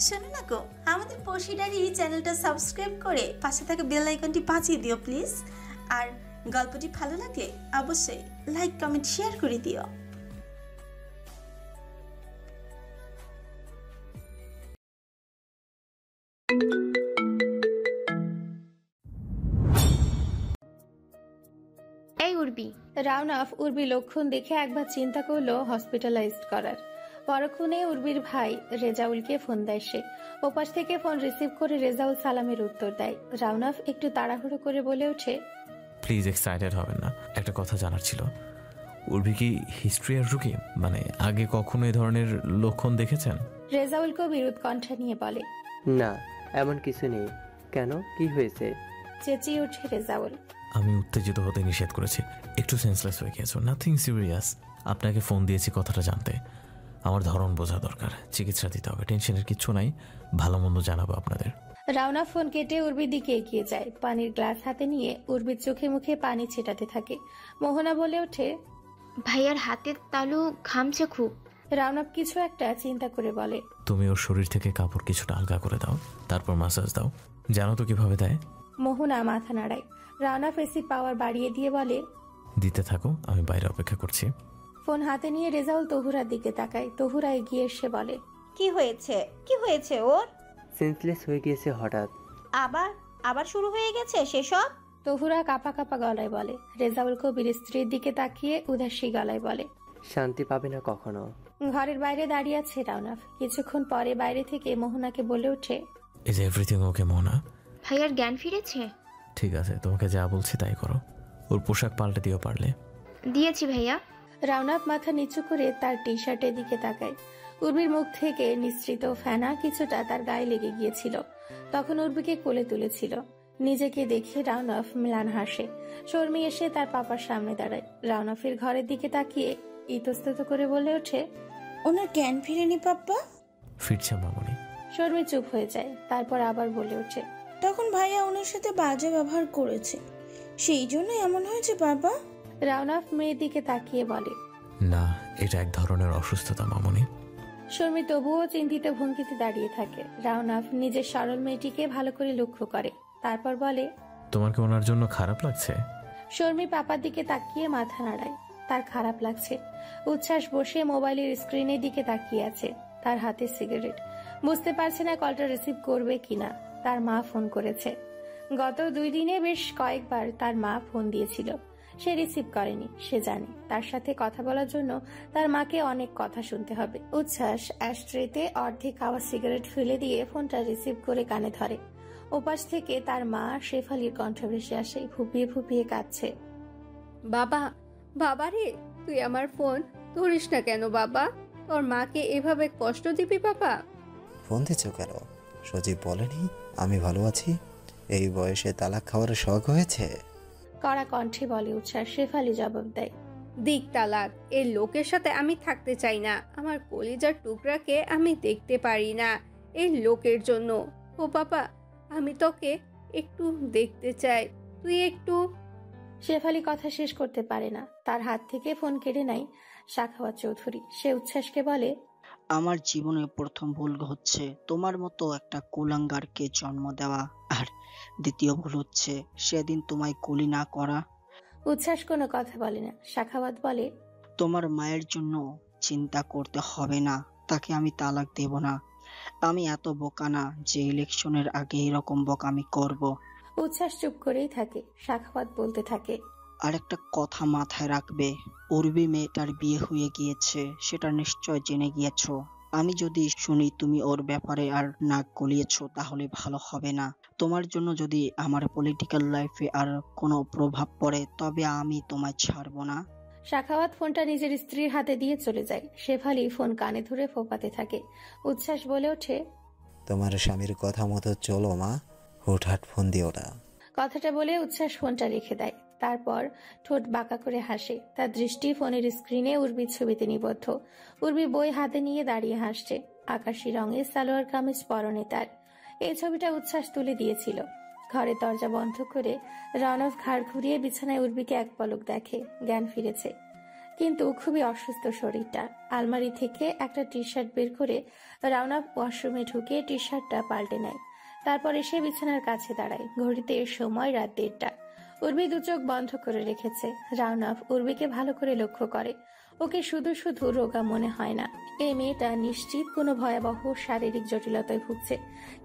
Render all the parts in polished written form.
শোনো না গো, আমাদের পশিডারি চ্যানেলটা সাবস্ক্রাইব করে পাশে থাকা বেল আইকনটি বাজিয়ে দিও প্লিজ। আর গল্পটি ভালো লাগলে অবশ্যই লাইক কমেন্ট শেয়ার করে দিও। এই উর্বি। রাউনাফ উর্বি লক্ষণ দেখে একবার চিন্তা করলো হসপিটালাইজড করার। পরক্ষণে উর্বির ভাই রেজাউলকে ফোন দেয় সে। ওপাশ থেকে ফোন রিসিভ করে রেজাউল সালামের উত্তর দেয়। রাউনাফ একটু তাড়াহুড়ো করে বলে ওঠে, প্লিজ এক্সাইটেড হবেন না, একটা কথা জানার ছিল। উর্বি কি হিস্ট্রি আর রুকি, মানে আগে কখনো এই ধরনের লক্ষণ দেখেছেন? রেজাউলকে বিরোধ কণ্ঠা নিয়ে বলে, না, এমন কিছু নেই। কেন, কি হয়েছে? চেঁচিয়ে ওঠে রেজাউল। আমি উত্তেজিত হতে নিষেধ করেছি, একটু সেন্সলেস হয়ে গিয়েছো, নাথিং সিরিয়াস। আপনাকে ফোন দিয়েছি কথাটা জানতে। আমার ধরন বোঝা দরকার, চিকিৎসা দিতে হবে, টেনশনের কিচ্ছু নাই, ভালো মন্দ জানাবো আপনাদের। রাউনাফ ফোন কেটে উর্বির দিকে এগিয়ে যায়। পানির গ্লাস হাতে নিয়ে উর্বির চোখে মুখে পানি ছেটাতে থাকে। মোহনা বলে ওঠে, ভাইয়ার হাতের তালু ঘামছে খুব। রাউনাফ কিছু একটা চিন্তা করে বলে, তুমি ওর শরীর থেকে কাপড় কিছুটা আলগা করে দাও, তারপর মাসাজ দাও। জানো তো কিভাবে দেয়? মোহনা মাথা নাড়ায়। রাউনাফ এসি পাওয়ার বাড়িয়ে দিয়ে বলে, দিতে থাকো, আমি বাইরে অপেক্ষা করছি। ফোন হাতে নিয়ে রেজাউল তহুরার দিকে তাকায়। তহুরা এগিয়ে এসে বলে, কি হয়েছে ওর? সেন্সলেস হয়ে গিয়েছে হঠাৎ। আবার শুরু হয়ে গেছে সেসব? তহুরা কাপা কাপা গলায় বলে। রেজাউল কবির স্ত্রীর দিকে তাকিয়ে উদাসী গলায় বলে, শান্তি পাবে না কখনো। ঘরের বাইরে দাঁড়িয়ে আছে রাউনাফ। কিছুক্ষণ পরে বাইরে থেকে মোহনাকে বলে ওঠে, ইজ এভরিথিং ওকে মোহনা? ভাইয়ার জ্ঞান ফিরেছে? ঠিক আছে, তোমাকে যা বলছি তাই করো। ওর পোশাক পাল্টে দিও পারলে। দিয়েছি ভাইয়া। রাউনাফ মাথা নিচু করে তার টি শার্টের দিকে তাকায়। উর্বির মুখ থেকে নিঃসৃত ফেনা কিছুটা তার গায়ে লেগে গিয়েছিল। তখন উর্বিকে কোলে তুলেছিল। নিজেকে দেখে রাউনাফ ম্লান হাসে। শর্মি এসে তার পাপার সামনে দাঁড়ায়। রাউনাফের ঘরের দিকে তাকিয়ে ইতস্তত করে বলে ওঠে, ওনার জ্ঞান ফিরেনি পাপ্পা? ফিরছে মামনি। শর্মি চুপ হয়ে যায়। তারপর আবার বলে ওঠে, তখন ভাইয়া ওনার সাথে বাজে ব্যবহার করেছে, সেই জন্য এমন হয়েছে বাবা। রাউনাফ মেয়ের দিকে তাকিয়ে বলে, না, এটা এক ধরনের অসুস্থতা মামনি। শর্মি তবুও চিন্তিত ভঙ্গিতে দাঁড়িয়ে থাকে। রাউনাফ নিজের সরল মেয়েটিকে ভালো করে লক্ষ্য করে। তারপর বলে, তোমার কি ওনার জন্য খারাপ লাগছে? শর্মি পাপার দিকে তাকিয়ে মাথা নাড়ায়। তার খারাপ লাগছে। উচ্ছ্বাস বসে মোবাইলের স্ক্রিনের দিকে তাকিয়ে আছে। তার হাতে সিগারেট। বুঝতে পারছে না কলটা রিসিভ করবে কিনা। তার মা ফোন করেছে। গত 2 দিনে বেশ কয়েকবার তার মা ফোন দিয়েছিল। সে রিসিভ করেনি। সে জানে তার সাথে কথা বলার জন্য তার মাকে অনেক কথা শুনতে হবে। উচ্ছ্বাস অ্যাশট্রেতে অর্ধেক খাওয়া সিগারেট ফেলে দিয়ে ফোনটা রিসিভ করে কানে ধরে। ওপাশ থেকে তার মা শেফালির কণ্ঠ ভেসে আসে। ফুপিয়ে ফুপিয়ে কাঁদছে। বাবা রে, তুই আমার ফোন ধরিস না কেন বাবা? তোর মাকে এভাবে কষ্ট দিবি বাবা? ফোন দিচ্ছ কেন? সজীব বলেনি আমি ভালো আছি? এই বয়সে তালাক খাওয়ার শখ হয়েছে? কড়া কণ্ঠে বলে উচ্ছ্বাস। শেফালি জবাব দেয়, দিক তালাক, এই লোকের সাথে আমি থাকতে চাই না। আমার কলিজার টুকরাকে আমি দেখতে পারি না এই লোকের জন্য। ও বাবা, আমি তোকে একটু দেখতে চাই, তুই একটু। শেফালি কথা শেষ করতে পারে না। তার হাত থেকে ফোন কেড়ে নেয় সাখাওয়াত চৌধুরী। সে উচ্ছ্বাসকে বলে, আমার জীবনে প্রথম ভুল হচ্ছে তোমার মতো একটা কুলাঙ্গারকে জন্ম দেওয়া, আর দ্বিতীয় ভুল হচ্ছে সেদিন তোমায় কুলি না করা। উচ্ছ্বাস কোনো কথা বলে না। সাখাওয়াত বলে, তোমার মায়ের জন্য চিন্তা করতে হবে না, তাকে আমি তালাক দেব না। আমি এত বোকা না যে ইলেকশনের আগে এরকম বোকামি করব। উচ্ছ্বাস চুপ করেই থাকে। সাখাওয়াত বলতে থাকে, আর একটা কথা মাথায় রাখবে, উর্বি মেয়েটার বিয়ে হয়ে গিয়েছে, সেটা নিশ্চয় জেনে গিয়েছো। আমি যদি শুনি তুমি ওর ব্যাপারে আর নাক গলিয়েছো তাহলে ভালো হবে না। তোমার জন্য যদি আমার পলিটিক্যাল লাইফে আর কোনো প্রভাব পড়ে তবে আমি তোমায় ছাড়বো না। সাখাওয়াত ফোনটা নিজের স্ত্রীর হাতে দিয়ে চলে যায়। শেফালি ফোন কানে ধরে ফোপাতে থাকে। উচ্ছ্বাস বলে ওঠে, তোমার স্বামীর কথা মতো চলো মা, হুটহাট ফোন দিও না। কথাটা বলে উচ্ছ্বাস ফোনটা রেখে দেয়। তারপর ঠোঁট বাঁকা করে হাসে। তার দৃষ্টি ফোনের স্ক্রিনে উর্বির ছবিতে নিবদ্ধ। উর্বি বই হাতে নিয়ে দাঁড়িয়ে হাসছে। আকাশি রঙের সালোয়ার কামিজ পরনে তার। এই ছবিটা উচ্ছ্বাস তুলে দিয়েছিল। ঘরের দরজা বন্ধ করে রনব ঘাড় ঘুরিয়ে বিছানায় উর্বিকে এক পলক দেখে। জ্ঞান ফিরেছে। কিন্তু খুবই অসুস্থ শরীরটা। আলমারি থেকে একটা টি শার্ট বের করে রাউনা ওয়াশরুমে ঢুকে টি শার্টটা পাল্টে নেয়। তারপর এসে বিছানার কাছে দাঁড়ায়। ঘড়িতে সময় রাত 1:30। উর্বি দু চোখ বন্ধ করে রেখেছে। রাউনাফ উর্বিকে ভালো করে লক্ষ্য করে। ওকে শুধু শুধু রোগা মনে হয় না। এই মেয়েটা নিশ্চিত কোনো ভয়াবহ শারীরিক জটিলতায় ভুগছে।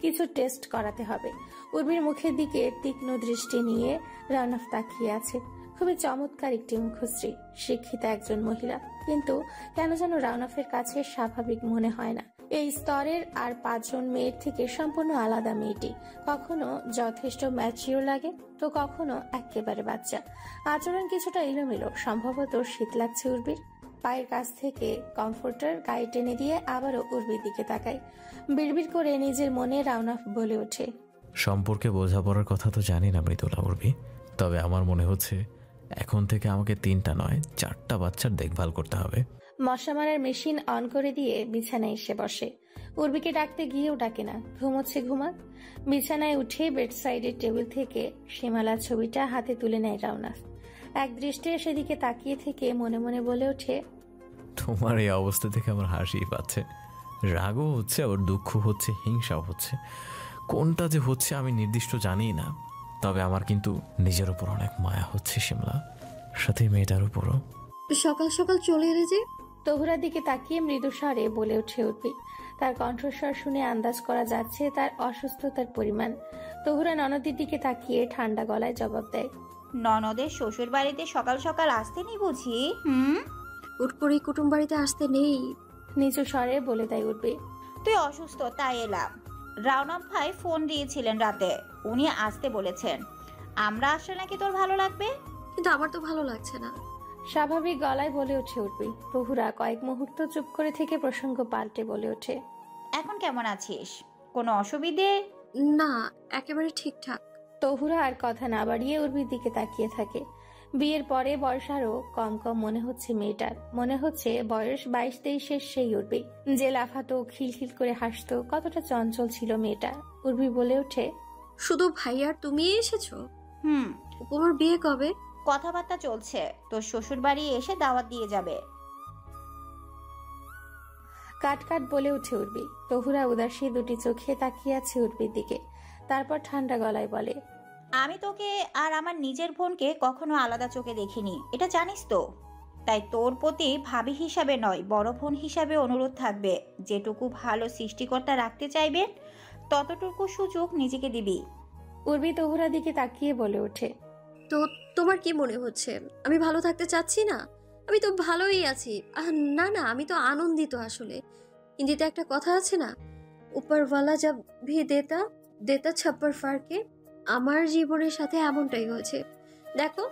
কিছু টেস্ট করাতে হবে। উর্বির মুখের দিকে তীক্ষ্ণ দৃষ্টি নিয়ে রাউনাফ তাকিয়ে আছে। খুবই চমৎকার একটি মুখশ্রী, শিক্ষিতা একজন মহিলা, কিন্তু কেন যেন রাউনাফের কাছে স্বাভাবিক মনে হয় না। এই স্তরের আর 5 জন মেয়ের থেকে সম্পূর্ণ আলাদা মেয়েটি। কখনো যথেষ্ট ম্যাচিওর লাগে, তো কখনো একেবারে বাচ্চা। আচরণ কিছুটা এলোমেলো, সম্ভবত শীত লাগছে উর্বির। পায়ের কাছ থেকে কমফোর্টার গায়ে টেনে দিয়ে আবারও উর্বির দিকে তাকায়। বিড়বিড় করে নিজের মনে রাউনাফ বলে ওঠে, সম্পর্কে বোঝাপড়ার কথা তো জানি না মৃদুলা উর্বি, তবে আমার মনে হচ্ছে এখন থেকে আমাকে 3টা নয় 4টা বাচ্চার দেখভাল করতে হবে। মশা মারার মেশিন অন করে দিয়ে বিছানায় এসে বসে। উর্বিকে ডাকতে গিয়েও ডাকে না, ঘুমোচ্ছে ঘুমাক। বিছানায় উঠে বেড সাইডের টেবিল থেকে সীমালার ছবিটা হাতে তুলে নেয় রাউনাফ। এক দৃষ্টে সেদিকে তাকিয়ে থেকে মনে মনে বলে ওঠে, তোমার এই অবস্থা থেকে আমার হাসি পাচ্ছে, রাগও হচ্ছে, আবার দুঃখ হচ্ছে, হিংসাও হচ্ছে। কোনটা যে হচ্ছে আমি নির্দিষ্ট জানি না, তবে আমার কিন্তু নিজের উপর অনেক মায়া হচ্ছে শিমলা, সাথে মেয়েটার উপরও। সকাল সকাল চলে এলে যে? তহুরার দিকে তাকিয়ে মৃদু স্বরে বলে ওঠে উর্বি। তার কণ্ঠস্বর শুনে আন্দাজ করা যাচ্ছে তার অসুস্থতার পরিমাণ। তহুরা ননদের দিকে তাকিয়ে ঠান্ডা গলায় জবাব দেয়, ননদের শ্বশুর বাড়িতে সকাল সকাল আসতে নি বুঝি? হুট করে কুটুম বাড়িতে আসতে নেই। নিচু স্বরে বলে দেয় উর্বি। তুই অসুস্থ তাই এলাম। রাউনাফ ভাই ফোন দিয়েছিলেন রাতে, উনি আসতে বলেছেন। আমরা আসলে নাকি তোর ভালো লাগবে? কিন্তু আমার তো ভালো লাগছে না। স্বাভাবিক গলায় বলে ওঠে উর্বি। তহুরা কয়েক মুহূর্ত চুপ করে থেকে প্রসঙ্গ পাল্টে বলে ওঠে, এখন কেমন আছিস? কোনো অসুবিধে? না, একেবারে ঠিকঠাক। তহুরা আর কথা না বাড়িয়ে উর্বির দিকে তাকিয়ে থাকে। বিয়ের পরে বয়স আরো কম কম মনে হচ্ছে মেয়েটার। মনে হচ্ছে বয়স 22-23-এর সেই উর্বি, যে লাফাতো, খিলখিল করে হাসতো। কতটা চঞ্চল ছিল মেয়েটা। উর্বি বলে ওঠে, শুধু ভাইয়ার তুমি এসেছো? হুম। উপমার বিয়ে কবে? কথাবার্তা চলছে, তোর শ্বশুর বাড়ি এসে দাওয়াত দিয়ে যাবে। কাট কাট বলে উঠে উর্বি। তহুরা উদাসী দুটি চোখে তাকিয়ে আছে উর্বির দিকে। তারপর ঠান্ডা গলায় বলে, আমি তোকে আর আমার নিজের বোনকে কখনো আলাদা চোখে দেখিনি, এটা জানিস তো। তাই তোর প্রতি ভাবি হিসাবে নয়, বড় বোন হিসাবে অনুরোধ থাকবে, যেটুকু ভালো সৃষ্টিকর্তা রাখতে চাইবেন ততটুকু সুযোগ নিজেকে দিবি। উর্বি তহুরা দিকে তাকিয়ে বলে ওঠে, তো তোমার কি মনে হচ্ছে আমি ভালো থাকতে চাচ্ছি না? আমি তো ভালোই আছি। না না, আমি তো আনন্দিত। আসলে হিন্দিতে একটা কথা আছে না, উপরওয়ালা জব ভি দেতা দেতা ছাপ্পর ফারকে। আমার জীবনের সাথে এমনটাই হয়েছে। দেখো,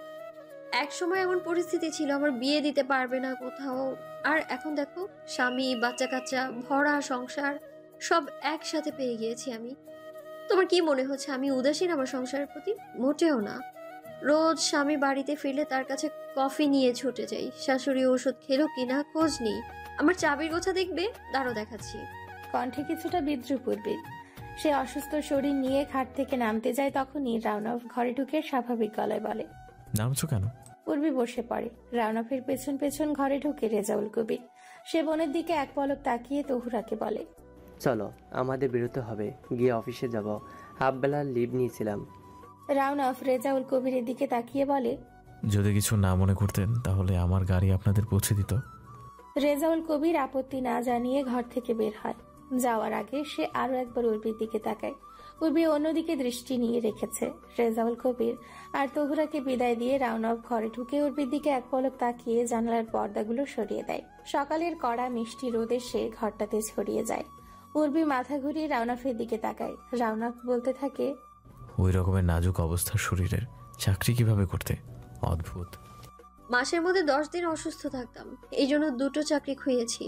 এক সময় এমন পরিস্থিতি ছিল আমার বিয়ে দিতে পারবে না কোথাও, আর এখন দেখো স্বামী, বাচ্চা কাচ্চা, ভরা সংসার সব একসাথে পেয়ে গিয়েছি আমি। তোমার কি মনে হচ্ছে আমি উদাসীন আমার সংসারের প্রতি? মোটেও না। রোজ স্বামী বাড়িতে ফিরলে তার কাছে কফি নিয়ে ছুটে যাই। শাশুড়ি ওষুধ খেলো কিনা খোঁজ নিই। আমার চাবির গোছা দেখবে, দাঁড়ো দেখাচ্ছি। কণ্ঠে কিছুটা বিদ্রুপ উর্বির। সে অসুস্থ শরীর নিয়ে খাট থেকে নামতে যায়, তখনই রাউনাফ ঘরে ঢুকে স্বাভাবিক গলায় বলে, নামছো কেন? উর্বি বসে পড়ে। রাউনাফের পেছন পেছন ঘরে ঢুকে রেজাউল কবির। সে বোনের দিকে এক পলক তাকিয়ে তহুরাকে বলে, চলো আমাদের বেরোতে হবে, গিয়ে অফিসে যাব। হাফ বেলা লিভ নিয়েছিলাম। রাউনাফ রেজাউল কবিরের দিকে তাকিয়ে বলে, যদি কিছু না মনে করতেন তাহলে আমার গাড়ি আপনাদের পৌঁছে দিত। রেজাউল কবির আপত্তি না জানিয়ে ঘর থেকে বের হয়। যাওয়ার আগে সে আরো একবার উর্বির দিকে তাকায়। উর্বি অন্যদিকে দৃষ্টি নিয়ে রেখেছে। রেজাউল কবির আর তহুরাকে বিদায় দিয়ে রাউনাফ ঘরে ঢুকে উর্বির দিকে এক পলক তাকিয়ে জানালার পর্দাগুলো সরিয়ে দেয়। সকালের কড়া মিষ্টি রোদে সে ঘরটাতে ছড়িয়ে যায়। উর্বি মাথা ঘুরিয়ে রাউনাফের দিকে তাকায়। রাউনাফ বলতে থাকে, ওই রকমের নাজুক অবস্থা শরীরের, চাকরি কিভাবে করতে? অদ্ভুত। মাসের মধ্যে 10 দিন অসুস্থ থাকতাম, এই জন্য 2টো চাকরি খুঁজেছি।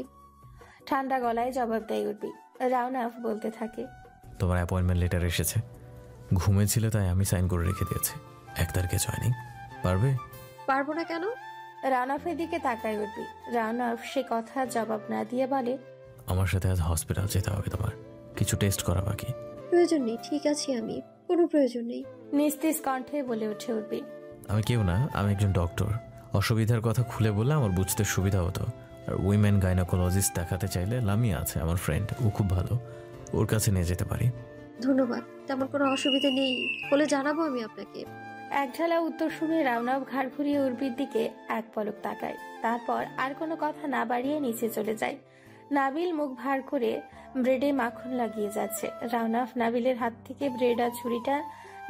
ঠান্ডা গলায় জবাব দেয় উর্বি। রাউনাফ বলতে থাকে, তোমার অ্যাপয়েন্টমেন্ট লেটার এসেছে, ঘুমেছিল তাই আমি সাইন করে রেখে দিয়েছি। 1 তারিখে জয়েনিং। পারবে? পারবো না কেন? রাউনাফের দিকে তাকায় উর্বি। রাউনাফ সে কথা জবাব না দিয়ে বলে, আমার সাথে আজ হসপিটাল যেতে হবে, তোমার কিছু টেস্ট করা বাকি। প্রয়োজন নেই, ঠিক আছি আমি, কোনো প্রয়োজন নেই। নিস্তেজ কণ্ঠে বলে ওঠে উর্বি। আমি কেউ না, আমি একজন ডক্টর, অসুবিধার কথা খুলে বললে আমার বুঝতে সুবিধা হতো। আর উইমেন গাইনোকোলজিস্ট দেখাতে চাইলে লামিয়া আছে আমার ফ্রেন্ড, ও খুব ভালো, ওর কাছে নিয়ে যেতে পারি। ধন্যবাদ, তেমন কোনো অসুবিধা নেই, হলে জানাবো আমি আপনাকে। একঢালা উত্তর শুনে রাউনাফ ঘাড় ঘুরিয়ে উর্বির দিকে এক পলক তাকায়, তারপর আর কোনো কথা না বাড়িয়ে নিচে চলে যায়। নাবিল মুখ ভার করে ব্রেডে মাখন লাগিয়ে যাচ্ছে। রাউনাফ নাবিলের হাত থেকে ব্রেড আর ছুরিটা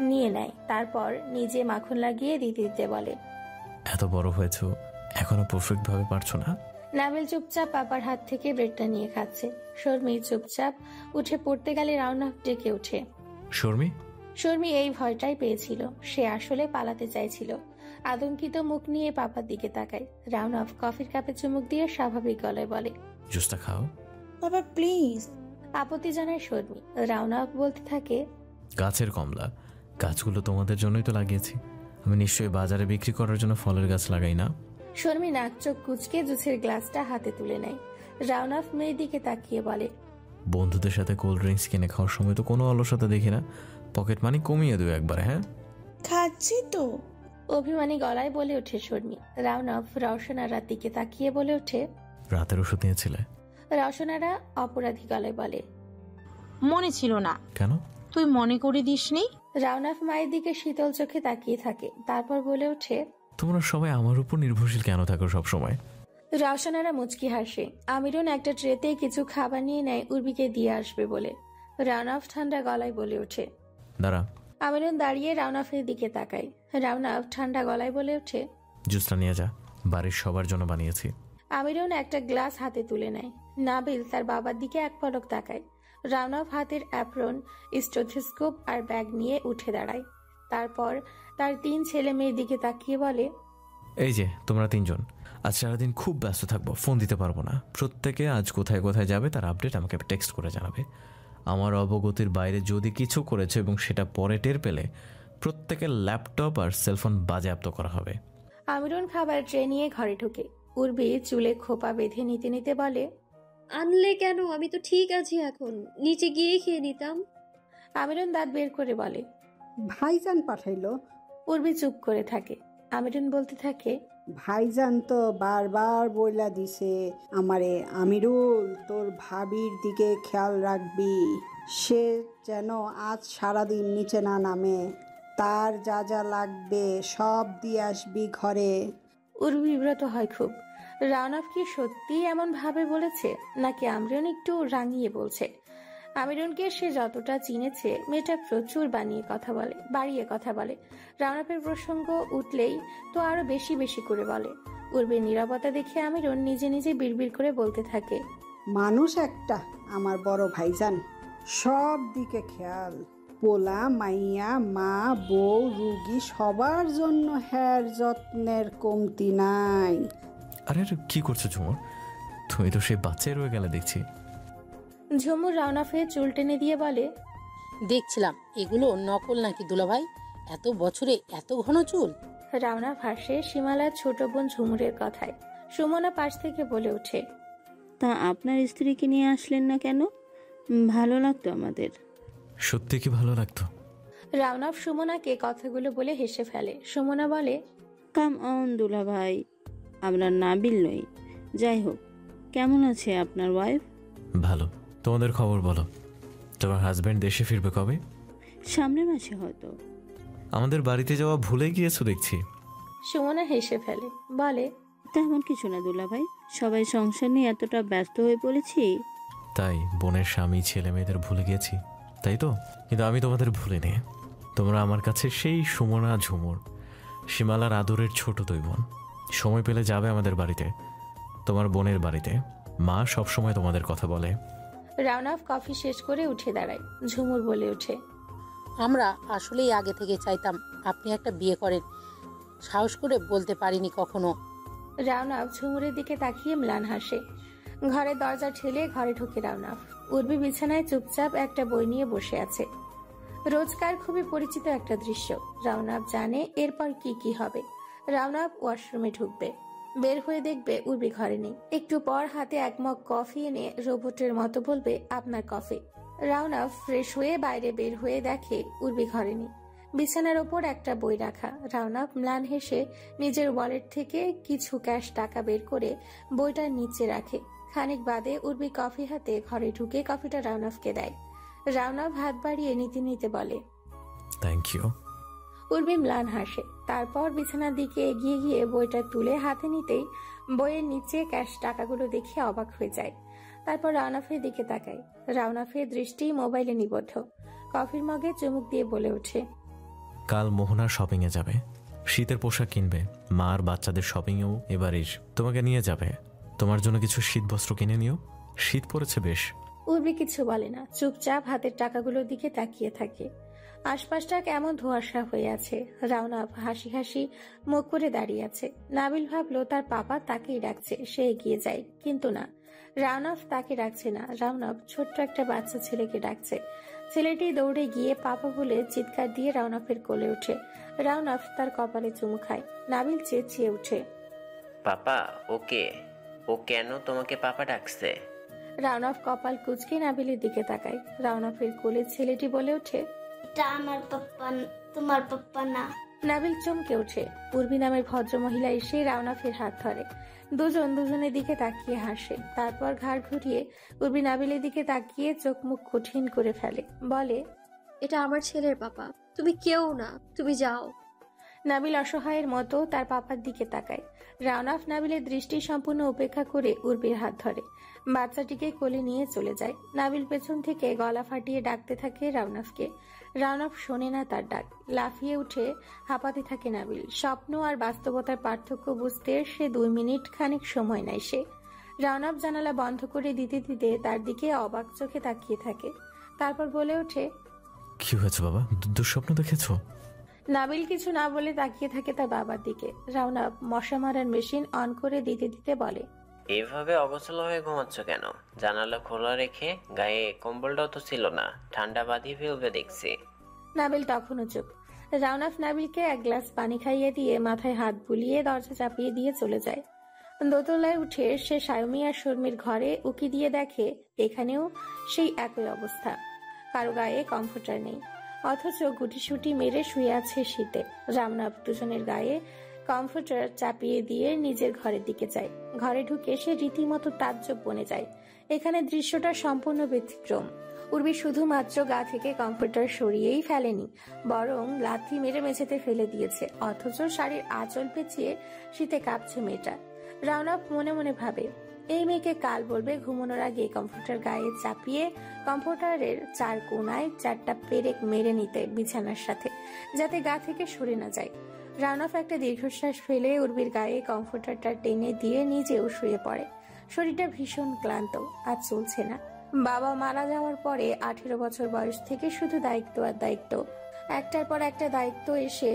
নিয়ে নেয়, তারপর নিজে মাখন লাগিয়ে দিতে দিতে বলে, এত বড় হয়েছো, এখনো পারফেক্ট ভাবে পারছো না? নাবিল চুপচাপ পাপার হাত থেকে ব্রেডটা নিয়ে খাচ্ছে। শর্মি চুপচাপ উঠে পড়তে গেলে রাউনাফ ডেকে ওঠে। শর্মি? শর্মি এই ভয়টাই পেয়েছিল, সে আসলে পালাতে চাইছিল। আতঙ্কিত মুখ নিয়ে পাপার দিকে তাকায়। রাউনাফ কফির কাপে চুমুক দিয়ে স্বাভাবিক গলায় বলে, জুসটা খাও। বাবা প্লিজ। আপত্তি জানায় শর্মি। রাউনাফ বলতে থাকে, গাছের কমলা, গাছগুলো তোমাদের জন্যই তো লাগিয়েছি, আমি নিশ্চয়ই বাজারে বিক্রি করার জন্য ফলের গাছ লাগাই না। শর্মি নাক চোখ কুচকে জুসের গ্লাসটা হাতে তুলে নেয়। রাউনাফ মেয়ের দিকে তাকিয়ে বলে, বন্ধুদের সাথে কোল্ড ড্রিঙ্কস কিনে খাওয়ার সময় তো কোনো অলসতা দেখি না, পকেট মানি কমিয়ে দেবো একবার। হ্যাঁ খাচ্ছি তো। অভিমানী গলায় বলে ওঠে শর্মি। রাউনাফ রওশনারার দিকে তাকিয়ে বলে ওঠে, রাতের ওষুধ নিয়েছিলে? রওশনারা অপরাধী গলায় বলে, মনে ছিল না। কেন? তুই মনে করে দিসনি? রাউনাফ মায়ের দিকে শীতল চোখে তাকিয়ে থাকে, তারপর বলে ওঠে, তোমরা সবাই আমার উপর নির্ভরশীল কেন থাকো সব সময়? রওশনারা মুচকি হাসে। আমিরুন একটা ট্রেতে কিছু খাবার নিয়ে নেয় উর্বিকে দিয়ে আসবে বলে। রাউনাফ ঠান্ডা গলায় বলে ওঠে, দাঁড়া। আমিরুন দাঁড়িয়ে রাউনাফের দিকে তাকায়। রাউনাফ ঠান্ডা গলায় বলে ওঠে, জুসটা নিয়ে যা, বাড়ির সবার জন্য বানিয়েছি। আমিরুন একটা গ্লাস হাতে তুলে নেয়। নাবিল তার বাবার দিকে এক পলক তাকায়। রাউনাফ হাতের অ্যাপ্রন, স্টেথোস্কোপ আর ব্যাগ নিয়ে উঠে দাঁড়ায়। তারপর তার 3 ছেলে মেয়ের দিকে তাকিয়ে বলে, এই যে তোমরা 3 জন, আজ সারাদিন খুব ব্যস্ত থাকবো, ফোন দিতে পারবো না। প্রত্যেকে আজ কোথায় কোথায় যাবে তার আপডেট আমাকে টেক্সট করে জানাবে। আমার অবগতির বাইরে যদি কিছু করেছে এবং সেটা পরে টের পেলে প্রত্যেকের ল্যাপটপ আর সেলফোন বাজেয়াপ্ত করা হবে। আমিরুন খাবার ট্রে নিয়ে ঘরে ঢুকে। উর্বি চুলে খোপা বেঁধে নিতে নিতে বলে, আনলে কেন? আমি তো ঠিক আছি, এখন নিচে গিয়ে খেয়ে নিতাম। আমিরুন দাঁত বের করে বলে, ভাইজান পাঠাইলো। উর্বি চুপ করে থাকে। আমিরুন বলতে থাকে, ভাইজান তো বারবার বইলা দিছে আমারে, আমিরুল তোর ভাবির দিকে খেয়াল রাখবি, সে যেন আজ সারাদিন নিচে না নামে, তার যা যা লাগবে সব দিয়ে আসবি ঘরে। উর্বি বিব্রত হয় খুব। রাউনাফ কি সত্যি এমন ভাবে বলেছে, নাকি আমিরুন একটু রাঙিয়ে বলছে? আমিরুনকে সে যতটা চিনেছে, মেয়েটা প্রচুর বাড়িয়ে কথা বলে। রাউনাফের প্রসঙ্গ উঠলেই তো আরো বেশি বেশি করে বলে। উর্বির নীরবতা দেখে আমিরুন নিজে নিজে বিড়বিড় করে বলতে থাকে, মানুষ একটা আমার বড় ভাইজান, সব দিকে খেয়াল, পোলা মাইয়া মা বউ রুগী সবার জন্য হ্যার যত্নের কমতি নাই। আরে কি করছো ঝুমুর, তুমি তো সেই বাচ্চাই রয়ে গেলে দেখছি। ঝুমুর রাউনাফে চুল টেনে দিয়ে বলে, দেখছিলাম এগুলো নকল নাকি দুলাভাই, এত বছরে এত ঘন চুল। রাউনাফ হাসে সীমালার ছোট বোন ঝুমুরের কথায়। সুমনা পাশ থেকে বলে ওঠে, তা আপনার স্ত্রীকে নিয়ে আসলেন না কেন? ভালো লাগতো আমাদের। সত্যি কি ভালো লাগতো? রাউনাফ সুমনাকে কথাগুলো বলে হেসে ফেলে। সুমনা বলে, কাম অন দুলাভাই, আমরা নাবিল নই। যাই হোক, কেমন আছে আপনার ওয়াইফ? ভালো। তোমাদের খবর বলো, তোমার হাজবেন্ড দেশে ফিরবে কবে? সামনের মাসে হয়তো। আমাদের বাড়িতে যাওয়া ভুলে গিয়েছো দেখছি। সুমনা হেসে ফেলে, বলে, তেমন কিছু না দুলাভাই, সবাই সংসার নিয়ে এতটা ব্যস্ত হয়ে পড়েছি। তাই বোনের স্বামী ছেলে মেয়েদের ভুলে গেছি, তাই তো? কিন্তু আমি তোমাদের ভুলিনি। তোমরা আমার কাছে সেই সুমনা ঝুমুর, সীমালার আদরের ছোট দুই বোন। সময় পেলে যাবে আমাদের বাড়িতে, তোমার বোনের বাড়িতে। মা সবসময় তোমাদের কথা বলে। রাউনাফ কফি শেষ করে উঠে দাঁড়ায়। ঝুমুর বলে ওঠে, আমরা আসলেই আগে থেকে চাইতাম আপনি একটা বিয়ে করেন, সাহস করে বলতে পারিনি কখনো। রাউনাফ ঝুমুরের দিকে তাকিয়ে ম্লান হাসে। ঘরের দরজা ঠেলে ঘরে ঢোকে রাউনাফ। উর্বি বিছানায় চুপচাপ একটা বই নিয়ে বসে আছে। রোজকার খুবই পরিচিত একটা দৃশ্য। রাউনাফ জানে এরপর কি কি হবে। রাউনাফ ওয়াশরুমে ঢুকবে, বের হয়ে দেখবে উর্বি ঘরে নেই। একটু পর হাতে এক মগ কফি এনে রোবটের মতো বলবে, আপনার কফি। রাউনাফ ফ্রেশ হয়ে বাইরে বের হয়ে দেখে উর্বি ঘরে নেই। বিছানার ওপর একটা বই রাখা। রাউনাফ ম্লান হেসে নিজের ওয়ালেট থেকে কিছু ক্যাশ টাকা বের করে বইটা নিচে রাখে। খানিক বাদে উর্বি কফি হাতে ঘরে ঢুকে কফিটা রাউনাফকে দেয়। রাউনাফ হাত বাড়িয়ে নিতে নিতে বলে, থ্যাংক ইউ। উর্বি ম্লান হাসে। তারপর বিছানার দিকে এগিয়ে গিয়ে বইটা তুলে হাতে নিতেই বইয়ের নিচে ক্যাশ টাকাগুলো দেখে অবাক হয়ে যায়। তারপর রাউনাফের দিকে তাকায়। রাউনাফের দৃষ্টি মোবাইলে নিবদ্ধ। কফির মগে চুমুক দিয়ে বলে ওঠে, কাল মোহনার শপিংয়ে যাবে, শীতের পোশাক কিনবে, মা আর বাচ্চাদের শপিংয়েও এবারের তোমাকে নিয়ে যাবে। তোমার জন্য কিছু শীত বস্ত্র কিনে নিও, শীত পড়েছে বেশ। উর্বি কিছু বলে না, চুপচাপ হাতের টাকাগুলোর দিকে তাকিয়ে থাকে। আশপাশটা কেমন ধোঁয়াশা হয়ে আছে। রাউনাফ হাসি হাসি মুখ করে দাঁড়িয়ে আছে। নাবিল ভাবলো তার পাপা তাকেই ডাকছে, সে এগিয়ে যায়, কিন্তু না, রাউনাফ তাকে ডাকছে না। রাউনাফ ছোট্ট একটা বাচ্চা ছেলেকে ডাকছে। ছেলেটি দৌড়ে গিয়ে পাপা বলে চিৎকার দিয়ে রাউনাফের কোলে ওঠে। রাউনাফ তার কপালে চুমু খায়। নাবিল চেঁচিয়ে ওঠে, পাপা ওকে, ও কেন তোমাকে পাপা ডাকছে? রাউনাফ কপাল কুঁচকে নাবিলের দিকে তাকায়। রাউনাফের কোলে ছেলেটি বলে ওঠে, এটা আমার পাপ্পা, তোমার পাপ্পা না। নাবিল চমকে ওঠে। উর্বি নামের ভদ্রমহিলা এসে রাউনাফের হাত ধরে। দুজন দুজনের দিকে তাকিয়ে হাসে। তারপর ঘাড় ঘুরিয়ে উর্বি নাবিলের দিকে তাকিয়ে চোখ মুখ কঠিন করে ফেলে, বলে, এটা আমার ছেলের পাপা, তুমি কেউ না, তুমি যাও। নাবিল অসহায়ের মতো তার পাপার দিকে তাকায়। রাউনাফ নাবিলের দৃষ্টি সম্পূর্ণ উপেক্ষা করে উর্বির হাত ধরে বাচ্চাটিকে কোলে নিয়ে চলে যায়। নাবিল পেছন থেকে গলা ফাটিয়ে ডাকতে থাকে রাউনাফকে। রাউনাফ শোনে না তার ডাক। লাফিয়ে উঠে হাঁপাতে থাকে নাবিল। স্বপ্ন আর বাস্তবতার পার্থক্য বুঝতে সে 2 মিনিট খানিক সময় নেয়। সে রাউনাফ জানালা বন্ধ করে দিতে দিতে তার দিকে অবাক চোখে তাকিয়ে থাকে। তারপর বলে ওঠে, কি হয়েছে বাবা, দুঃস্বপ্ন দেখেছো? নাবিল কিছু না বলে তাকিয়ে থাকে তার বাবার দিকে। রাউনাফ মশা মারার মেশিন অন করে দিতে দিতে বলে, এভাবে অগোছালো হয়ে ঘুমাচ্ছ কেন? জানালা খোলা রেখে, গায়ে কম্বলটাও তো ছিল না, ঠান্ডা বাঁধিয়ে ফেলবে দেখছি। নাবিল তখনও চুপ। রাউনাফ নাবিলকে এক গ্লাস পানি খাইয়ে দিয়ে মাথায় হাত বুলিয়ে দরজা চাপিয়ে দিয়ে চলে যায়। দোতলায় উঠে সে সায়মি আর শর্মির ঘরে উকি দিয়ে দেখে এখানেও সেই একই অবস্থা। কারো গায়ে কমফোর্টার নেই, অথচ গুটিসুটি মেরে শুয়ে আছে শীতে। রাউনাফ দুজনের গায়ে কমফোর্টার চাপিয়ে দিয়ে নিজের ঘরের দিকে যায়। ঘরে ঢুকে সে রীতিমতো তাজ্জব বনে যায়। এখানে দৃশ্যটা সম্পূর্ণ ব্যতিক্রম। উর্বি শুধুমাত্র গা থেকে কমফোর্টার সরিয়েই ফেলেনি, বরং লাথি মেরে মেঝেতে ফেলে দিয়েছে। অথচ শাড়ির আঁচল পেঁচিয়ে শীতে কাঁপছে মেয়েটা। রাউনাফ মনে মনে ভাবে, এই মেয়েকে কাল বলবে ঘুমানোর আগে কমফোর্টার গায়ে চাপিয়ে কমফোর্টারের 4 কোনায় 4টা পেরেক মেরে নিতে বিছানার সাথে, যাতে গা থেকে সরে না যায়। রাউনাফ একটা দীর্ঘশ্বাস ফেলে উর্বির গায়ে কমফোর্টারটা টেনে দিয়ে নিজেও শুয়ে পড়ে। শরীরটা ভীষণ ক্লান্ত, আর চলছে না। বাবা মারা যাওয়ার পরে 18 বছর বয়স থেকে শুধু দায়িত্ব আর দায়িত্ব। একটার পর একটা দায়িত্ব এসে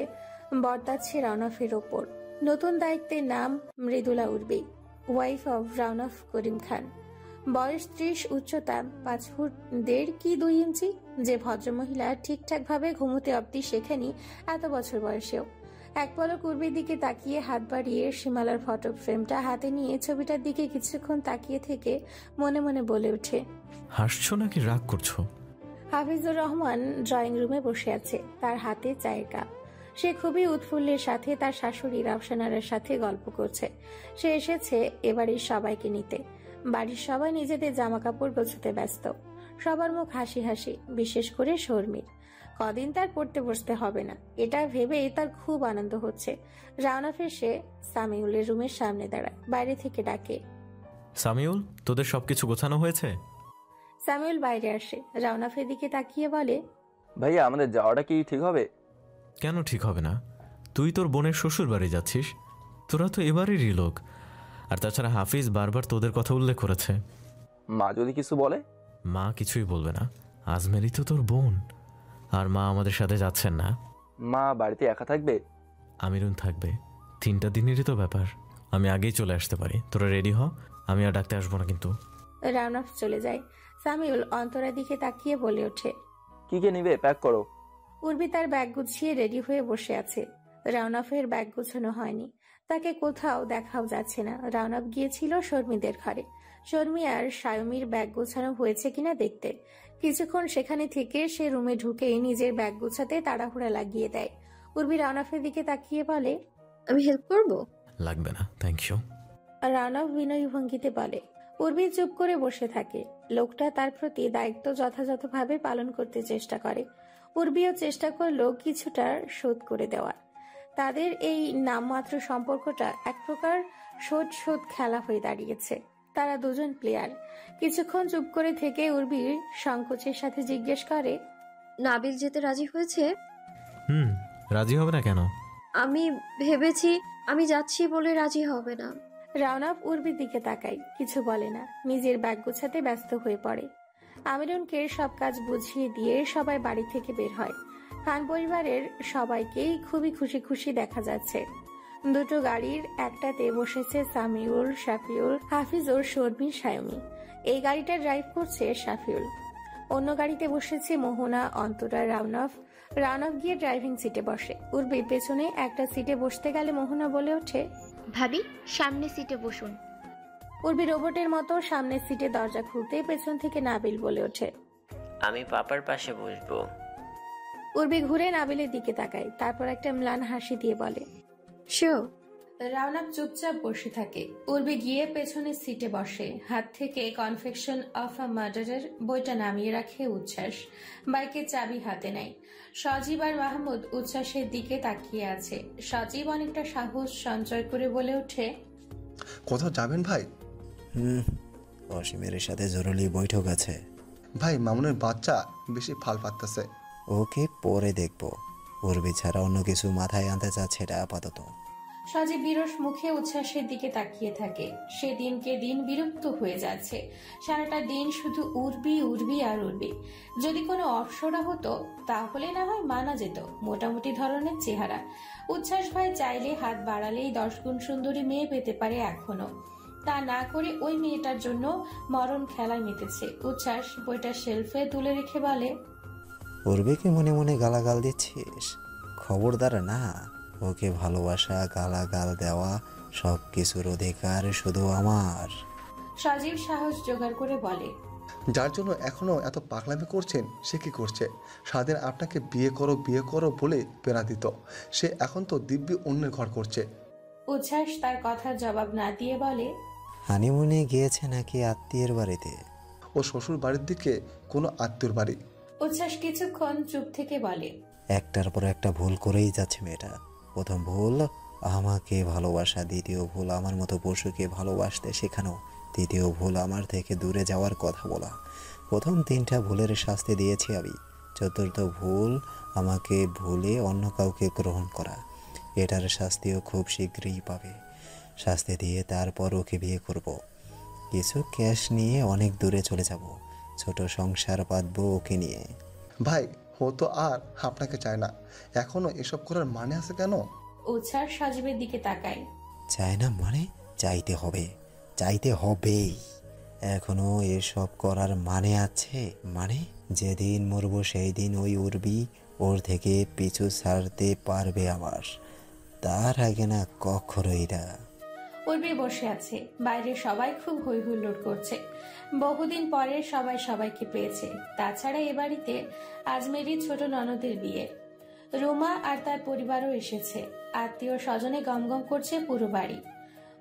বর্তাচ্ছে রাউনাফের ওপর। নতুন দায়িত্বের নাম মৃদুলা উর্বি, ওয়াইফ অব রাউনাফ করিম খান। বয়স 30, উচ্চতা 5 ফুট 1.5 কি 2 ইঞ্চি। যে ভদ্রমহিলা ঠিকঠাক ভাবে ঘুমোতে অব্দি শেখেনি এত বছর বয়সেও। এক পলক উর্বির দিকে তাকিয়ে হাত বাড়িয়ে সীমালার ফটো ফ্রেমটা হাতে নিয়ে ছবিটার দিকে কিছুক্ষণ তাকিয়ে থেকে মনে মনে বলে ওঠে, হাসছো নাকি রাগ করছো? হাফিজুর রহমান ড্রয়িং রুমে বসে আছে, তার হাতে চায়ের কাপ। সে খুবই উৎফুল্লের সাথে তার শাশুড়ি রাফসানারের সাথে গল্প করছে। সে এসেছে এবাড়ির সবাইকে নিতে। বাড়ির সবাই নিজেদের জামা কাপড় গোছাতে ব্যস্ত। সবার মুখ হাসি হাসি, বিশেষ করে শর্মির। কদিন তার পড়তে বসতে হবে না, এটা ভেবেই তার খুব আনন্দ হচ্ছে। রাউনাফ এসে সামিউলের রুমের সামনে দাঁড়ায়, বাইরে থেকে ডাকে, সামিউল, তোদের সবকিছু গোছানো হয়েছে? সামিউল বাইরে আসে, রাউনাফের দিকে তাকিয়ে বলে, ভাইয়া আমাদের যাওয়াটা কি ঠিক হবে? কেন ঠিক হবে না? তুই তোর বোনের শ্বশুর বাড়ি যাচ্ছিস, তোরা তো এবারেরই লোক। আর তাছাড়া হাফিজ বারবার তোদের কথা উল্লেখ করেছে। মা যদি কিছু বলে? মা কিছুই বলবে না, আজমেরি তো তোর বোন। আর মা আমাদের সাথে যাচ্ছেন না। মা বাড়িতে একা থাকবে? আমিরুন থাকবে। 3টা দিনেরই তো ব্যাপার, আমি আগেই চলে আসতে পারি। তোরা রেডি হ, আমি আর ডাকতে আসবো না কিন্তু। রাউনাফ চলে যায়। সামিউল অন্তরার দিকে তাকিয়ে বলে ওঠে, কি কে নিবে, প্যাক করো। উর্বি তার ব্যাগ গুছিয়ে রেডি হয়ে বসে আছে। রাউনাফের ব্যাগ গুছানো হয়নি, তাকে কোথাও দেখাও যাচ্ছে না। রাউনাফ গিয়েছিল শর্মিদের ঘরে। শর্মি আর সায়মির ব্যাগ গোছানো হয়েছে কিনা দেখতে। কিছুক্ষণ সেখানে থেকে সে রুমে ঢুকেই নিজের ব্যাগ গোছাতে তাড়াহুড়া লাগিয়ে দেয়। উর্বি রানাফের দিকে তাকিয়ে বলে, আমি হেল্প করব? লাগবে না, থ্যাংক ইউ। রানাফ বিনয়ী ভঙ্গিতে বলে। উর্বি চুপ করে বসে থাকে। লোকটা তার প্রতি দায়িত্ব যথাযথভাবে পালন করতে চেষ্টা করে। উর্বিও চেষ্টা করলো কিছুটা শোধ করে দেওয়ার। তাদের এই নামমাত্র সম্পর্কটা এক প্রকার শোধ খেলা হয়ে দাঁড়িয়েছে। তারা দুজন প্লেয়ার। কিছুক্ষণ চুপ করে থেকে উর্বি সংকোচের সাথে জিজ্ঞেস করে, নাবিল যেতে রাজি হয়েছে? রাজি হবে না কেন? আমি ভেবেছি আমি যাচ্ছি বলে রাজি হবে না। রানাফ উর্বির দিকে তাকায়, কিছু বলে না, নিজের ব্যাগ গোছাতে ব্যস্ত হয়ে পড়ে। আমিরুনকে সব কাজ বুঝিয়ে দিয়ে সবাই বাড়ি থেকে বের হয়। খান পরিবারের সবাইকেই খুবই খুশি খুশি দেখা যাচ্ছে। দুটো গাড়ির একটাতে বসেছে সামিউল, শাফিউল, হাফিজুর, শর্মি, সায়মি। এই গাড়িটা ড্রাইভ করছে শাফিউল। অন্য গাড়িতে বসেছে মোহনা, অন্তরা, রানাফ গিয়ে ড্রাইভিং সিটে বসে। উর্বি পেছনে একটা সিটে বসতে গেলে মোহনা বলে ওঠে, ভাবি সামনে সিটে বসুন। উর্বি রোবটের মতো সামনের সিটে দরজা খুলতে পেছন থেকে নাবিল বলে ওঠে, আমি পাপার পাশে বসবো। উর্বি ঘুরে নাবিলের দিকে তাকায়, তারপর একটা ম্লান হাসি দিয়ে বলে, শিওর। রাউনাপ চুপচাপ বসে থাকে। উর্বি গিয়ে পেছনের সিটে বসে। হাত থেকে কনফেকশন অফ আ মার্ডারের বইটা নামিয়ে রাখে উচ্ছ্বাস। বাইকের চাবি হাতে নেয়। সজীব আর মাহমুদ উচ্ছ্বাসের দিকে তাকিয়ে আছে। সজীব অনেকটা সাহস সঞ্চয় করে বলে ওঠে, কোথাও যাবেন ভাই? অসীমের সাথে জরুরি বৈঠক আছে ভাই। মামুনের বাচ্চা বেশি ফাল পাততেছে। ওকে পরে দেখবো। উর্বি ছাড়া অন্য কিছু মাথায় আনতে চাচ্ছে এটা আপাতত। সজীব বিরস মুখে উচ্ছ্বাসের দিকে তাকিয়ে থাকে। সে দিনকে দিন বিরক্ত হয়ে যাচ্ছে। সারাটা দিন শুধু উর্বি উর্বি আর উর্বি। যদি কোনো অপসরা হতো তাহলে না হয় মানা যেত, মোটামুটি ধরনের চেহারা। উচ্ছ্বাস ভাই চাইলে হাত বাড়ালেই 10 গুণ সুন্দরী মেয়ে পেতে পারে এখনো। তা না করে ওই মেয়েটার জন্য মরণ খেলায় মেতেছে। উচ্ছ্বাস বইটা শেলফে তুলে রেখে বলে, উর্বিকে মনে মনে গালাগাল দিচ্ছিস? খবরদার না। ওকে ভালোবাসা, গালাগাল দেওয়া সব কিছুর অধিকার শুধু আমার। সজীব সাহস জোগাড় করে বলে, যার জন্য এখনো এত পাগলামি করছেন সে কি করছে? সারাদিন আপনাকে বিয়ে করো বলে পেরা দিত। সে এখন তো দিব্যি অন্যের ঘর করছে। উচ্ছ্বাস তার কথার জবাব না দিয়ে বলে, হানিমুনে গিয়েছে নাকি আত্মীয়ের বাড়িতে? ও শ্বশুর বাড়ির দিকে কোনো আত্মীয়র বাড়ি। উচ্ছ্বাস কিছুক্ষণ চুপ থেকে বলে, একটার পর একটা ভুল করেই যাচ্ছে মেয়েটা। প্রথম ভুল আমাকে ভালোবাসা, দ্বিতীয় ভুল আমার মতো পশুকে ভালোবাসতে শেখানো, তৃতীয় ভুল আমার থেকে দূরে যাওয়ার কথা বলা। প্রথম 3টা ভুলের শাস্তি দিয়েছি আমি। চতুর্থ ভুল আমাকে ভুলে অন্য কাউকে গ্রহণ করা। এটার শাস্তিও খুব শীঘ্রই পাবে। শাস্তি দিয়ে তারপর ওকে বিয়ে করব। কিছু ক্যাশ নিয়ে অনেক দূরে চলে যাব। ছোট সংসার পাতবো ওকে নিয়ে। ভাই ও তো আর আপনাকে চায় না। এখনো এসব করার মানে আছে কেন? উচ্ছ্বাস সজীবের দিকে তাকায়। চায় না মানে? চাইতে হবে, চাইতে হবেই। এখনো এসব করার মানে আছে? মানে যেদিন মরবো সেই দিন ওই উর্বি ওর থেকে পিছু ছাড়তে পারবে আমার। তার আগে না কখনোই না। উর্বি বসে আছে। বাইরে সবাই খুব হই হুল্লোড় করছে। বহুদিন পরে সবাই সবাইকে পেয়েছে। তাছাড়া এ বাড়িতে আজমেরি ছোট ননদের বিয়ে। রুমা আর তার পরিবারও এসেছে। আত্মীয় স্বজনে গমগম করছে পুরো বাড়ি।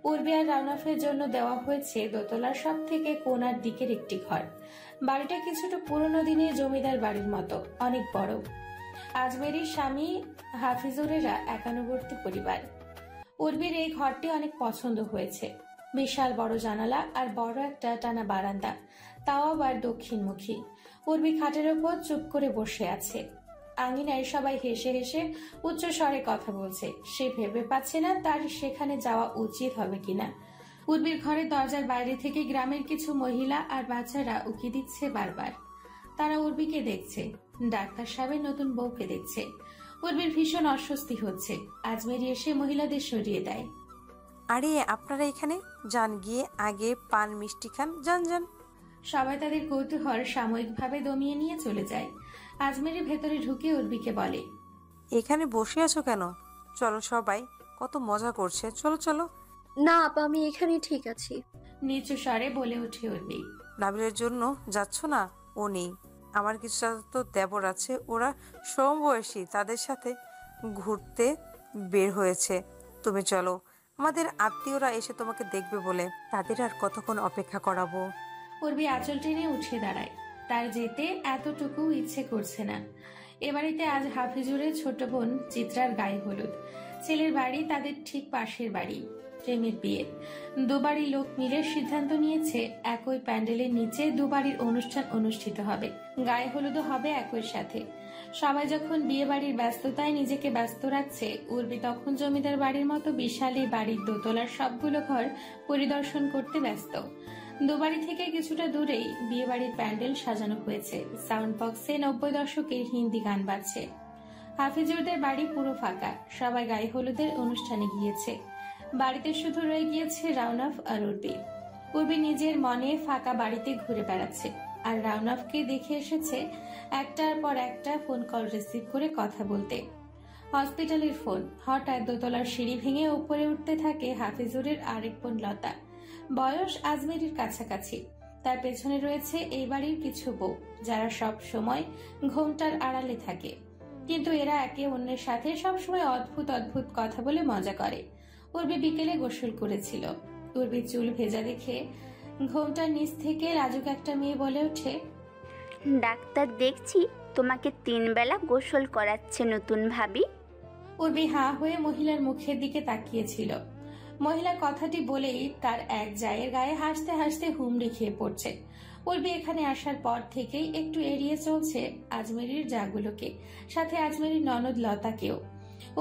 উর্বি আর রাউনাফের জন্য দেওয়া হয়েছে দোতলার সব থেকে কোণার দিকের একটি ঘর। বাড়িটা কিছুটা পুরনো দিনের জমিদার বাড়ির মতো, অনেক বড়। আজমেরির স্বামী হাফিজুরেরা একান্নবর্তী পরিবার। উর্বির এই ঘরটি অনেক পছন্দ হয়েছে। বিশাল বড় জানালা আর বড় একটা টানা বারান্দা, তাও আবার দক্ষিণমুখী। উর্বি খাটের ওপর চুপ করে বসে আছে। আঙিনায় সবাই হেসে হেসে উচ্চ স্বরে কথা বলছে। সে ভেবে পাচ্ছে না তার সেখানে যাওয়া উচিত হবে কিনা। উর্বির ঘরের দরজার বাইরে থেকে গ্রামের কিছু মহিলা আর বাচ্চারা উকি দিচ্ছে বারবার। তারা উর্বিকে দেখছে, ডাক্তার সাহেবের নতুন বউকে দেখছে। উর্বির ভীষণ অস্বস্তি হচ্ছে। আজমেরি এসে মহিলাদের সরিয়ে দেয়। আরে আপনারা এখানে যান, গিয়ে আগে পান মিষ্টি খান, যান যান। সবাই তাদের কৌতূহল সাময়িকভাবে দমিয়ে নিয়ে চলে যায়। আজমেরি ভেতরে ঢুকে উর্বিকে বলে, এখানে বসে আছো কেন? চলো সবাই, কত মজা করছে, চলো চলো। না আপা, আমি এখানে ঠিক আছি। নিচু স্বরে বলে ওঠে উর্বি। নাবিলের জন্য যাচ্ছ না? ও নেই, আমার কিছু তো দেবর আছে, ওরা সমবয়সী, তাদের সাথে ঘুরতে বের হয়েছে। তুমি চলো, আমাদের আত্মীয়রা এসে তোমাকে দেখবে বলে। তাদের আর কতক্ষণ অপেক্ষা করাবো? উর্বি আঁচল টেনে উঠে দাঁড়ায়। তার যেতে এতটুকু ইচ্ছে করছে না। এ বাড়িতে আজ হাফিজুরের ছোট বোন চিত্রার গায়ে হলুদ। ছেলের বাড়ি তাদের ঠিক পাশের বাড়ি। প্রেমের বিয়ে। দুবাড়ির লোক মিলে সিদ্ধান্ত নিয়েছে একই প্যান্ডেলের নিচে দুবাড়ির অনুষ্ঠান অনুষ্ঠিত হবে। গায়ে হলুদও হবে একই সাথে। সবাই যখন বিয়ে বাড়ির ব্যস্ততায় নিজেকে ব্যস্ত রাখছে, উর্বি তখন জমিদার বাড়ির মতো বিশাল এই বাড়ির দোতলার সবগুলো ঘর পরিদর্শন করতে ব্যস্ত। দুবাড়ি থেকে কিছুটা দূরেই বিয়ে বাড়ির প্যান্ডেল সাজানো হয়েছে। সাউন্ড বক্সে 90 দশকের হিন্দি গান বাজছে। হাফিজুরদের বাড়ি পুরো ফাঁকা। সবাই গায়ে হলুদের অনুষ্ঠানে গিয়েছে। বাড়িতে শুধু রয়ে গিয়েছে রাউনাফ আর উর্বি। উর্বি নিজের মনে ফাঁকা বাড়িতে ঘুরে বেড়াচ্ছে, আর রাউনাফকে দেখে এসেছে একটার পর একটা ফোন কল রিসিভ করে কথা বলতে। হসপিটালের ফোন। হঠাৎ দোতলার সিঁড়ি ভেঙে উপরে উঠতে থাকে হাফিজুরের আরেক বোন লতা। বয়স আজমেরির কাছাকাছি। তার পেছনে রয়েছে এই বাড়ির কিছু বউ, যারা সব সময় ঘোমটার আড়ালে থাকে, কিন্তু এরা একে অন্যের সাথে সবসময় অদ্ভুত অদ্ভুত কথা বলে মজা করে। উর্বি বিকেলে গোসল করেছিল। উর্বির চুল ভেজা দেখে ঘোমটার নিচ থেকে লাজুক একটা মেয়ে বলে ওঠে, ডাক্তার দেখছি তোমাকে 3 বেলা গোসল করাচ্ছে নতুন ভাবি। উর্বি হাঁ হয়ে মহিলার মুখের দিকে তাকিয়েছিল। মহিলা কথাটি বলেই তার এক জায়ের গায়ে হাসতে হাসতে হুমড়ি খেয়ে পড়ছে। উর্বি এখানে আসার পর থেকেই একটু এড়িয়ে চলছে আজমেরির জাগুলোকে, সাথে আজমেরির ননদ লতাকেও।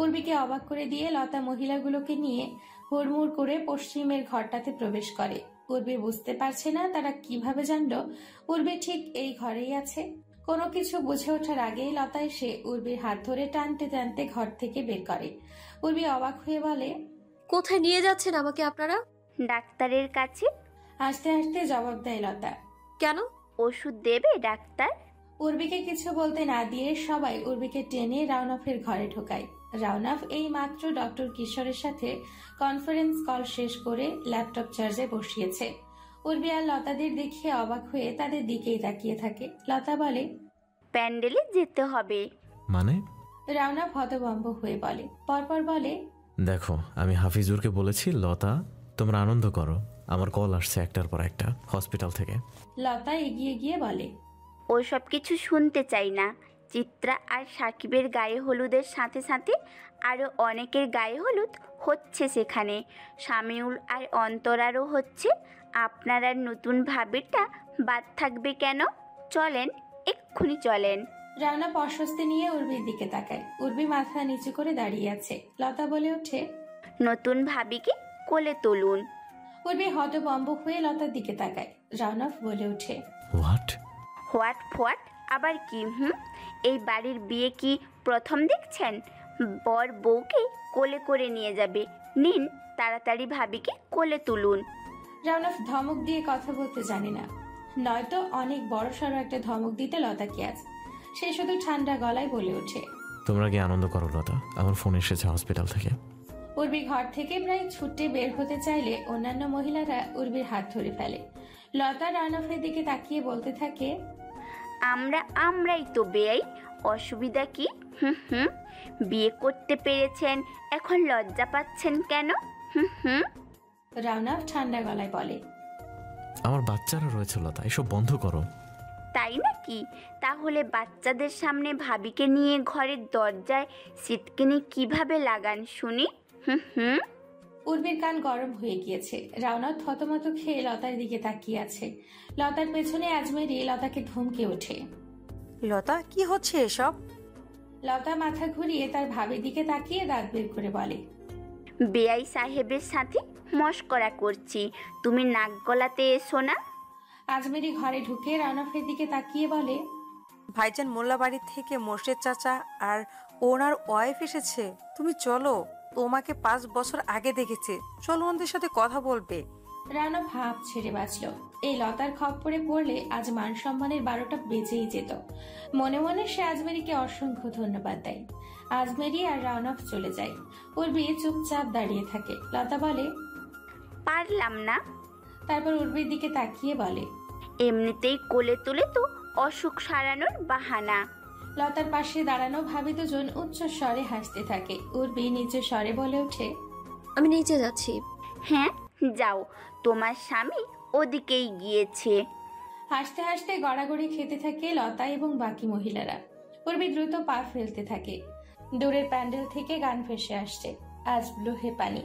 উর্বিকে অবাক করে দিয়ে লতা মহিলাগুলোকে নিয়ে হুড়মুড় করে পশ্চিমের ঘরটাতে প্রবেশ করে। উর্বি বুঝতে পারছে না তারা কিভাবে জানলো উর্বি ঠিক এই ঘরেই আছে। কোনো কিছু বুঝে ওঠার আগেই লতা এসে উর্বির হাত ধরে টানতে টানতে ঘর থেকে বের করে। উর্বি অবাক হয়ে বলে, কোথায় নিয়ে যাচ্ছেন আমাকে আপনারা? ডাক্তারের কাছে। হাসতে হাসতে জবাব দেয় লতা। কেন? ওষুধ দেবে ডাক্তার? উর্বিকে কিছু বলতে না দিয়ে সবাই উর্বিকে টেনে রাউনাফের ঘরে ঢোকায়। রাউনাফ এই মাত্র ডক্টর কিশোরের সাথে কনফারেন্স কল শেষ করে ল্যাপটপ চার্জে বসিয়েছে। উর্বি আর লতাদের দেখে অবাক হয়ে তাদের দিকেই তাকিয়ে থাকে। লতা বলে, প্যান্ডেলে যেতে হবে। মানে? রাউনাফ হতভম্ব হয়ে বলে। পরপর বলে, দেখো, আমি হাফিজুরকে বলেছি লতা তোমরা আনন্দ করো, আমার কল আসছে একটার পর একটা হসপিটাল থেকে। লতা এগিয়ে গিয়ে বলে, ওসব কিছু শুনতে চাই না। চিত্রা আর সাকিবের গায়ে হলুদের সাথে সাথে আরও অনেকের গায়ে হলুদ হচ্ছে সেখানে। শামিউল আর অন্তরারও হচ্ছে। আপনার আর নতুন ভাবিটা বাদ থাকবে কেন? চলেন, এক্ষুনি চলেন। রাউনাফ অস্বস্তি নিয়ে উর্বির দিকে তাকায়। উর্বি মাথা নিচু করে দাঁড়িয়ে আছে। লতা বলে ওঠে, নতুন ভাবিকে কোলে তুলুন। উর্বি হতভম্ব হয়ে লতার দিকে তাকায়। রাউনাফ বলে ওঠে, হোয়াট হোয়াট আবার কি? এই বাড়ির বিয়ে কি প্রথম দেখছেন? বর বউকে কোলে করে নিয়ে যাবে। নিন, তাড়াতাড়ি ভাবিকে কোলে তুলুন। রাউনাফ ধমক দিয়ে কথা বলতে জানে না, নয়তো অনেক বড় সড়ো একটা ধমক দিতে লতা কি আছে। সে শুধু ঠান্ডা গলায় বলে ওঠে, তোমরা কি আনন্দ করো লতা, আমার ফোন এসেছে হসপিটাল থেকে। উর্বি ঘর থেকে প্রায় ছুটে বের হতে চাইলে অন্যান্য মহিলারা উর্বির হাত ধরে ফেলে। লতা রাউনাফের দিকে তাকিয়ে বলতে থাকে, আমরাই তো বেয়াই, অসুবিধা কি? বিয়ে করতে পেরেছেন, এখন লজ্জা পাচ্ছেন কেন? রাউনাফ ঠান্ডা গলায় বলে, আমার বাচ্চারা রয়েছে লতা, এসব বন্ধ করো। তাই নাকি? তাহলে বাচ্চাদের সামনে ভাবিকে নিয়ে ঘরের দরজায় সিটকিনি কিভাবে লাগান শুনি? উর্বির কান গরম হয়ে গিয়েছে। রাউনাফ থতমত খেয়ে লতার দিকে তাকিয়ে আছে। লতার পেছনে আজমেরি লতাকে ধমকে ওঠে, লতা, কি হচ্ছে এসব? লতা মাথা ঘুরিয়ে তার ভাবির দিকে তাকিয়ে দাঁত বের করে বলে, বেআই সাহেবের সাথে মশকরা করছি, তুমি নাক গলাতে এসো না। আজমেরি ঘরে ঢুকে রাউনাফের দিকে তাকিয়ে বলে, ভাইজান মোল্লা বাড়ি থেকে মোর্শেদ চাচা আর ওনার ওয়াইফ এসেছে। তুমি চলো, তোমাকে 5 বছর আগে দেখেছে, চলো ওদের সাথে কথা বলবে। রাউনাফ হাঁপ ছেড়ে বাঁচল। এই লতার খপ্পরে পড়লে আজ মান সম্মানের 12টা বেজেই যেত। মনে মনে সে আজমেরিকে অসংখ্য ধন্যবাদ দেয়। আজমেরি আর রাউনাফ চলে যায়। উর্বি চুপচাপ দাঁড়িয়ে থাকে। লতা বলে, পারলাম না। তারপর উর্বির দিকে তাকিয়ে বলে, এমনিতেই কোলে তুলে তো অসুখ সারানোর বাহানা। লতার পাশে দাঁড়ানো ভাবি দুজন উচ্চ স্বরে হাসতে থাকে। উর্বি নিচু স্বরে বলে ওঠে, আমি নিচে যাচ্ছি। হ্যাঁ যাও, তোমার স্বামী ওদিকেই গিয়েছে। হাসতে হাসতে গড়াগড়ি খেতে থাকে লতা এবং বাকি মহিলারা। উর্বি দ্রুত পা ফেলতে থাকে। দূরের প্যান্ডেল থেকে গান ভেসে আসছে, আজ ব্লুহে পানি।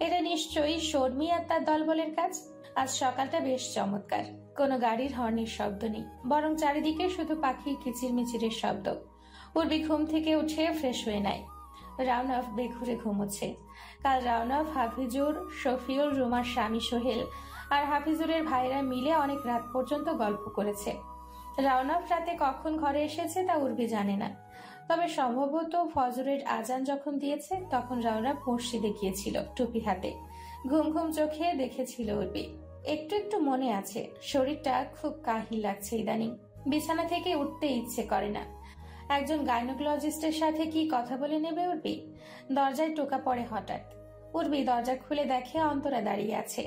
এটা নিশ্চয়ই শর্মি আর তার দলবলের কাজ। আজ সকালটা বেশ চমৎকার। কোনো গাড়ির হর্নের শব্দ নেই, বরং চারিদিকে শুধু পাখির কিচিরমিচিরের শব্দ। উর্বি ঘুম থেকে উঠে ফ্রেশ হয়ে নেয়। রাউনাফ বেঘুরে ঘুমোচ্ছে। কাল রাউনাফ, হাফিজুর, শফিউল, রুমার স্বামী সোহেল আর হাফিজুরের ভাইরা মিলে অনেক রাত পর্যন্ত গল্প করেছে। রাউনাফ রাতে কখন ঘরে এসেছে তা উর্বি জানে না, তবে সম্ভবত ফজরের আজান যখন দিয়েছে তখন রাউনাফ মসজিদে গিয়েছিল টুপি হাতে। ঘুম ঘুম চোখে দেখেছিল উর্বি। একটু একটু মনে আছে, শরীরটা খুব কাহিল লাগছে ইদানিং। বিছানা থেকে উঠতে ইচ্ছে করে না। একজন গাইনোকোলজিস্টের সাথে কি কথা বলে নেবে উর্বি? দরজায় টোকা পড়ে হঠাৎ। উর্বি দরজা খুলে দেখে অন্তরা দাঁড়িয়ে আছে।